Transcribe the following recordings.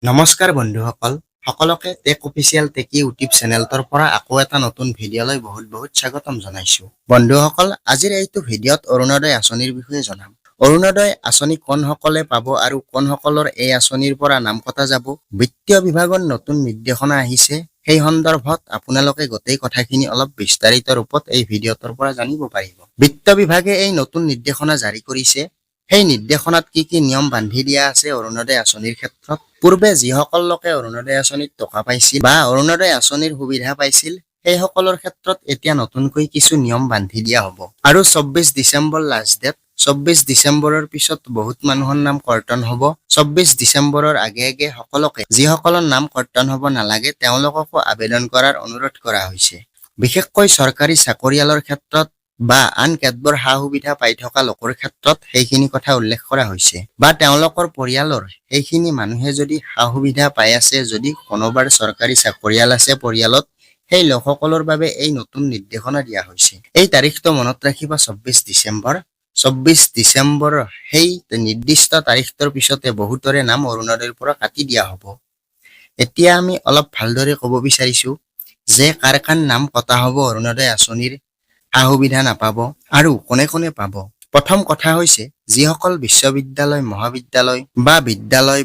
নমস্কাৰ বন্ধুসকল, সকলোকে টেক অফিচিয়েল টেকি ইউটিউব চেনেলটোৰ পৰা আকৌ এটা নতুন ভিডিঅ'লৈ বহুত স্বাগতম জনাইছো। বন্ধুসকল, আজিৰ এইটো ভিডিঅ'ত অৰুণোদয় আঁচনিৰ বিষয়ে জনাম। অৰুণোদয় আঁচনি কোনসকলে পাব আৰু কোনসকলৰ এই আঁচনিৰ পৰা নাম কটা যাব, বিত্তীয় বিভাগৰ নতুন নিৰ্দেশনা আহিছে, সেই সন্দৰ্ভত আপোনালোকে গোটেই কথাখিনি অলপ বিস্তাৰিত ৰূপত এই ভিডিঅ'টোৰ পৰা জানিব পাৰিব। বিত্ত বিভাগে এই নতুন নিৰ্দেশনা জাৰি কৰিছে। সেই নিৰ্দেশনাত কি নিয়ম বান্ধি দিয়া আছে অৰুণোদয় আঁচনিৰ ক্ষেত্ৰত। পূৰ্বে যিসকল লোকে অৰুণোদয় আঁচনিত টকা পাইছিল বা অৰুণোদয় আঁচনিৰ সুবিধা পাইছিল, সেই সকলৰ ক্ষেত্ৰত এতিয়া নতুনকৈ কিছু নিয়ম বান্ধি দিয়া হ'ব। আৰু 24 ডিচেম্বৰ লাষ্ট ডেট। 24 ডিচেম্বৰৰ পিছত বহুত মানুহৰ নাম কৰ্তন হ'ব। 24 ডিচেম্বৰৰ আগে সকলোকে, যিসকলৰ নাম কৰ্তন হ'ব নালাগে, তেওঁলোককো আবেদন কৰাৰ অনুৰোধ কৰা হৈছে। বিশেষকৈ চৰকাৰী চাকৰিয়ালৰ ক্ষেত্ৰত বা আন কেতবোৰ সা সুবিধা পাই থকা লোকৰ ক্ষেত্ৰত সেইখিনি কথা উল্লেখ কৰা হৈছে। বা তেওঁলোকৰ পৰিয়ালৰ সেইখিনি মানুহে যদি সা সুবিধা পাই আছে, যদি কোনোবাৰ চৰকাৰী চাকৰিয়াল আছে পৰিয়ালত, সেই লোকসকলৰ বাবে এই নতুন নিৰ্দেশনা দিয়া হৈছে। এই তাৰিখটো মনত ৰাখিবা, 24 ডিচেম্বৰ। 24 ডিচেম্বৰৰ সেই নিৰ্দিষ্ট তাৰিখটোৰ পিছতে বহুতৰে নাম অৰুণোদয়ৰ পৰা কাটি দিয়া হ'ব। এতিয়া আমি অলপ ভালদৰে ক'ব বিচাৰিছো যে কাৰ নাম কটা হ'ব অৰুণোদয় আঁচনিৰ সা সুবিধা নাপাব আৰু কোনে পাব। প্ৰথম কথা হৈছে, যিসকল বিশ্ববিদ্যালয়, মহাবিদ্যালয়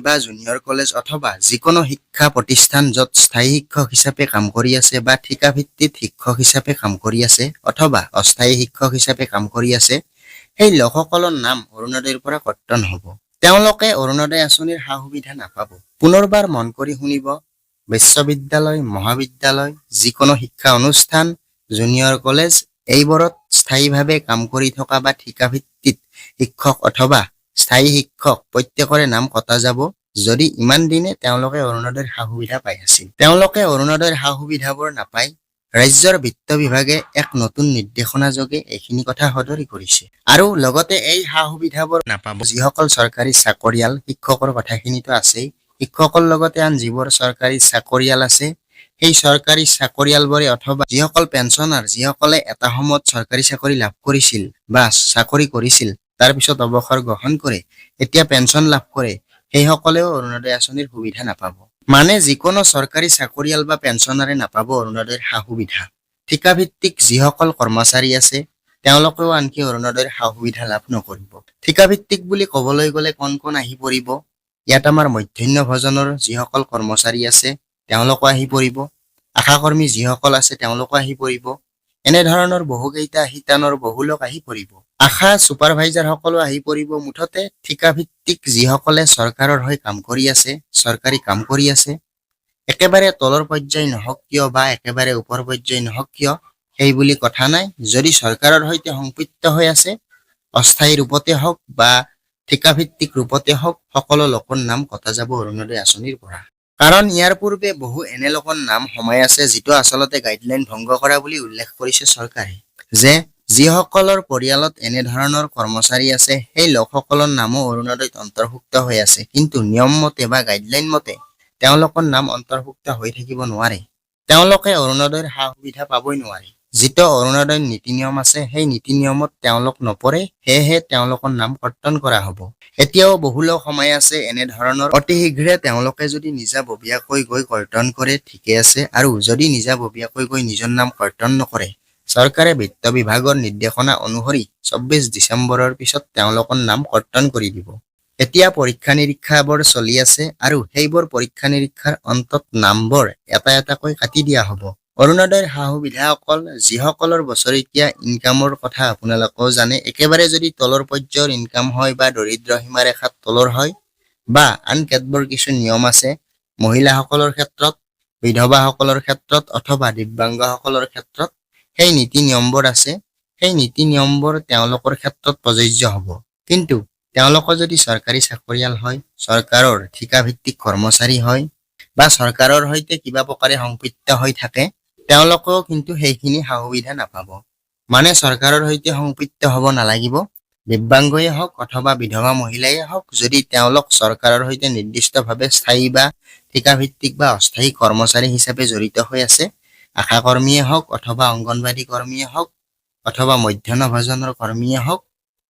বা জুনিয়ৰ কলেজ অথবা যিকোনো শিক্ষা প্ৰতিষ্ঠান য'ত স্থায়ী শিক্ষক হিচাপে কাম কৰি আছে বা ঠিকাভিত্তিক শিক্ষক হিচাপে কাম কৰি আছে অথবা অস্থায়ী শিক্ষক হিচাপে কাম কৰি আছে, সেই লোকসকলৰ নাম অৰুণোদয়ৰ পৰা কৰ্তন হ'ব। তেওঁলোকে অৰুণোদয় আঁচনিৰ সা সুবিধা নাপাব। পুনৰবাৰ মন কৰি শুনিব, বিশ্ববিদ্যালয়, মহাবিদ্যালয়, যিকোনো শিক্ষা অনুষ্ঠান, জুনিয়ৰ কলেজ, এইবোৰত স্থায়ীভাৱে কাম কৰি থকা বা ঠিকাভিত্তিক শিক্ষক অথবা স্থায়ী শিক্ষক প্ৰত্যেকৰে নাম কটা যাব, যদি ইমান দিনে তেওঁলোকে অৰুণোদয়ৰ সা সুবিধা পাই আছিল। তেওঁলোকে অৰুণোদয়ৰ সা সুবিধাবোৰ নাপায়। ৰাজ্যৰ বিত্ত বিভাগে এক নতুন নিৰ্দেশনা যোগে এইখিনি কথা সদৰি কৰিছে। আৰু লগতে এই সা সুবিধাবোৰ নাপাব যিসকল চৰকাৰী চাকৰিয়াল, শিক্ষকৰ কথাখিনিতো আছেই, শিক্ষকৰ লগতে আন যিবোৰ চৰকাৰী চাকৰিয়াল আছে, সেই চৰকাৰী চাকৰিয়ালবোৰে অথবা যিসকল পেঞ্চনাৰ, যিসকলে এটা সময়ত চৰকাৰী চাকৰি লাভ কৰিছিল বা চাকৰি কৰিছিল, তাৰ পিছত অৱসৰ গ্ৰহণ কৰে, এতিয়া পেঞ্চন লাভ কৰে, সেইসকলেও অৰুণোদয় আঁচনিৰ সুবিধা নাপাব। মানে যিকোনো চৰকাৰী চাকৰিয়াল বা পেঞ্চনাৰে নাপাব অৰুণোদয়ৰ সা সুবিধা। ঠিকাভিত্তিক যিসকল কৰ্মচাৰী আছে, তেওঁলোকেও আনকি অৰুণোদয়ৰ সা সুবিধা লাভ নকৰিব। ঠিকাভিত্তিক বুলি ক'বলৈ গ'লে কোন আহি পৰিব? ইয়াত আমাৰ মধ্যাহ্ন ভোজনৰ যিসকল কৰ্মচাৰী আছে, তেওঁলোকো আহি পৰিব। আশাকৰ্মী যিসকল আছে, তেওঁলোকো আহি পৰিব। এনেধৰণৰ বহুকেইটা শিতানৰ বহু লোক আহি পৰিব। আশা ছুপাৰভাইজাৰ সকলো আহি পৰিব। মুঠতে ঠিকাভিত্তিক যিসকলে চৰকাৰৰ হৈ কাম কৰি আছে, চৰকাৰী কাম কৰি আছে, একেবাৰে তলৰ পৰ্যায় নহওক কিয় বা একেবাৰে ওপৰ পৰ্যায় নহওক কিয়, সেই বুলি কথা নাই। যদি চৰকাৰৰ সৈতে সংপৃক্ত হৈ আছে, অস্থায়ী ৰূপতে হওক বা ঠিকাভিত্তিক ৰূপতে হওক, সকলো লোকৰ নাম কটা যাব অৰুণোদয় আঁচনিৰ পৰা। কাৰণ ইয়াৰ পূৰ্বে বহু এনে লোকৰ নাম সোমাই আছে, যিটো আচলতে গাইডলাইন ভংগ কৰা বুলি উল্লেখ কৰিছে চৰকাৰে, যে যিসকলৰ পৰিয়ালত এনেধৰণৰ কৰ্মচাৰী আছে, সেই লোকসকলৰ নামো অৰুণোদয়ত অন্তৰ্ভুক্ত হৈ আছে, কিন্তু নিয়ম মতে বা গাইডলাইন মতে তেওঁলোকৰ নাম অন্তৰ্ভুক্ত হৈ থাকিব নোৱাৰে। তেওঁলোকে অৰুণোদয়ৰ সা সুবিধা পাবই নোৱাৰে। যিটো অৰুণোদয়ৰ নীতি নিয়ম আছে, সেই নীতি নিয়মত তেওঁলোক নপৰে, সেয়েহে তেওঁলোকৰ নাম কৰ্তন কৰা হ'ব। এতিয়াও বহু লোক সোমাই আছে এনেধৰণৰ। অতি শীঘ্ৰে তেওঁলোকে যদি নিজাববীয়াকৈ গৈ কৰ্তন কৰে, ঠিকে আছে, আৰু যদি নিজাববীয়াকৈ গৈ নিজৰ নাম কৰ্তন নকৰে, চৰকাৰে বিত্ত বিভাগৰ নিৰ্দেশনা অনুসৰি 24 ডিচেম্বৰৰ পিছত তেওঁলোকৰ নাম কৰ্তন কৰি দিব। এতিয়া পৰীক্ষা নিৰীক্ষাবোৰ চলি আছে আৰু সেইবোৰ পৰীক্ষা নিৰীক্ষাৰ অন্তত নামবোৰ এটা এটাকৈ কাটি দিয়া হ'ব। অৰুণোদয়ৰ সা সুবিধা অকল যিসকলৰ বছৰেকীয়া ইনকামৰ কথা আপোনালোকেও জানে, একেবাৰে যদি তলৰ পৰ্যায়ৰ ইনকাম হয় বা দৰিদ্ৰ সীমা ৰেখাত তলৰ হয় বা আন কেতবোৰ কিছু নিয়ম আছে, মহিলাসকলৰ ক্ষেত্ৰত, বিধৱাসকলৰ ক্ষেত্ৰত অথবা দিব্যাংগসকলৰ ক্ষেত্ৰত সেই নীতি নিয়মবোৰ আছে, সেই নীতি নিয়মবোৰ তেওঁলোকৰ ক্ষেত্ৰত প্ৰযোজ্য হ'ব। কিন্তু তেওঁলোকৰ যদি চৰকাৰী চাকৰিয়াল হয়, চৰকাৰৰ ঠিকাভিত্তিক কৰ্মচাৰী হয় বা চৰকাৰৰ সৈতে কিবা প্ৰকাৰে সংপৃক্ত হৈ থাকে, তেওঁলোকেও কিন্তু সেইখিনি সা সুবিধা নাপাব। মানে চৰকাৰৰ সৈতে সংপৃক্ত হ'ব নালাগিব, দিব্যাংগই হওক অথবা বিধৱা মহিলাই হওক, যদি তেওঁলোক চৰকাৰৰ সৈতে নিৰ্দিষ্টভাৱে স্থায়ী বা ঠিকাভিত্তিক বা অস্থায়ী কৰ্মচাৰী হিচাপে জড়িত হৈ আছে, আশা কৰ্মীয়ে হওক অথবা অংগনবাদী কৰ্মীয়ে হওক অথবা মধ্যাহ্ন ভোজনৰ কৰ্মীয়ে হওক,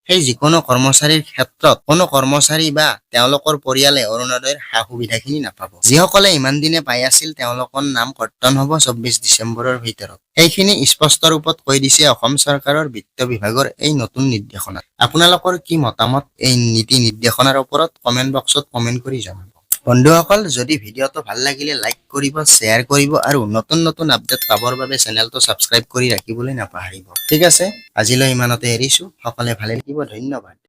সেই যিকোনো কৰ্মচাৰীৰ ক্ষেত্ৰত কোনো কৰ্মচাৰী বা তেওঁলোকৰ পৰিয়ালে অৰুণোদয়ৰ সা সুবিধাখিনি নাপাব। যিসকলে ইমান দিনে পাই আছিল তেওঁলোকৰ নাম কৰ্তন হ'ব 24 ডিচেম্বৰৰ ভিতৰত। এইখিনি স্পষ্ট ৰূপত কৈ দিছে অসম চৰকাৰৰ বিত্ত বিভাগৰ এই নতুন নিৰ্দেশনাত। আপোনালোকৰ কি মতামত এই নীতি নিৰ্দেশনাৰ ওপৰত কমেন্ট বক্সত কমেন্ট কৰি জনাব। বন্ধুসকল, যদি ভিডিঅ'টো ভাল লাগিলে লাইক কৰিব, শ্বেয়াৰ কৰিব আৰু নতুন নতুন আপডেট পাবৰ বাবে চেনেলটো ছাবস্ক্ৰাইব কৰি ৰাখিবলৈ নাপাহৰিব। ঠিক আছে, আজিলৈ ইমানতে এৰিছো। সকলে ভালে থাকিব। ধন্যবাদ।